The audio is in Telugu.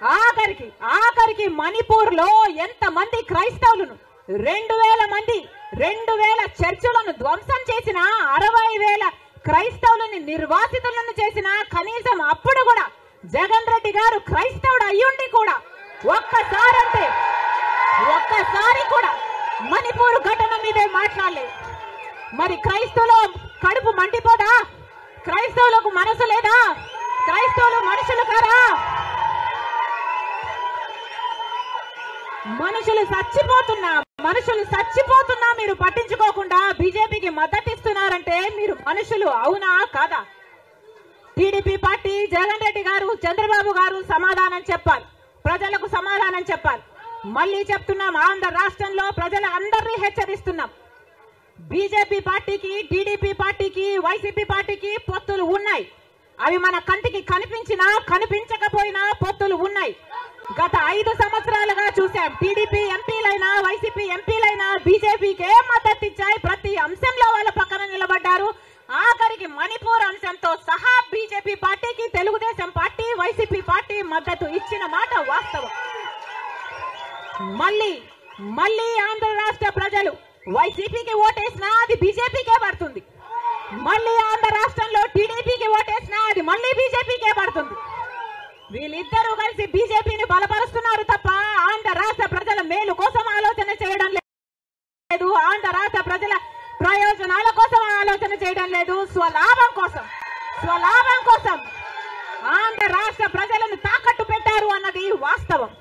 ఆఖరికి మణిపూర్ లో ఎంత మంది క్రైస్తవులను 2000 చర్చిలను ధ్వంసం చేసిన 60,000 క్రైస్తవులని నిర్వాసితులను చేసిన కనీసం అప్పుడు కూడా జగన్ రెడ్డి గారు క్రైస్తవుడు అయ్యుండి కూడా ఒక్కసారి కూడా మణిపూర్ ఘటన మీదే మాట్లాడలేదు. మరి క్రైస్తవుల కడుపు మండిపోదా? క్రైస్తవులకు మనసు లేదా? క్రైస్తవులు మనుషులు కారా? మనుషులు చచ్చిపోతున్నా మీరు పట్టించుకోకుండా బీజేపీకి మద్దతు ఇస్తున్నారంటే మీరు మనుషులు అవునా కాదా? టీడీపీ పార్టీ, జగన్ రెడ్డి గారు, చంద్రబాబు గారు సమాధానం చెప్పాలి, ప్రజలకు సమాధానం చెప్పాలి. మళ్ళీ చెప్తున్నాం, ఆంధ్ర రాష్ట్రంలో ప్రజలందరినీ హెచ్చరిస్తున్నాం. బీజేపీ పార్టీకి, టీడీపీ పార్టీకి, వైసీపీ పార్టీకి పొత్తులు ఉన్నాయి. అవి మన కంటికి కనిపించినా కనిపించకపోయినా పొత్తులు ఉన్నాయి. గత 5 సంవత్సరాలుగా చూసాం. టీడీపీ ఎంపీలైనా, వైసీపీ ఎంపీలైనా బీజేపీకే మద్దతు ఇచ్చాయి. ప్రతి అంశంలో వాళ్ళ పక్కన నిలబడ్డారు. ఆఖరికి మణిపూర్ అంశంతో సహా బీజేపీ పార్టీకి తెలుగుదేశం పార్టీ, వైసీపీ పార్టీ మద్దతు ఇచ్చిన మాట వాస్తవం. మళ్ళీ ఆంధ్ర రాష్ట్ర ప్రజలు వైసీపీకి ఓటేసినా అది బీజేపీకే పడుతుంది. మళ్ళీ ఆంధ్ర రాష్ట్రంలో టీడీపీకి ఓటేసినా అది మళ్ళీ బీజేపీకే పడుతుంది. వీళ్ళిద్దరూ కలిసి బీజేపీని బలపరుస్తున్నారు తప్ప ఆంధ్ర రాష్ట్ర ప్రజల మేలు కోసం ఆలోచన చేయడం లేదు. ఆంధ్ర రాష్ట్ర ప్రజల ప్రయోజనాల కోసం ఆలోచన చేయడం లేదు. స్వలాభం కోసం ఆంధ్ర రాష్ట్ర ప్రజలను తాకట్టు పెట్టారు అన్నది వాస్తవం.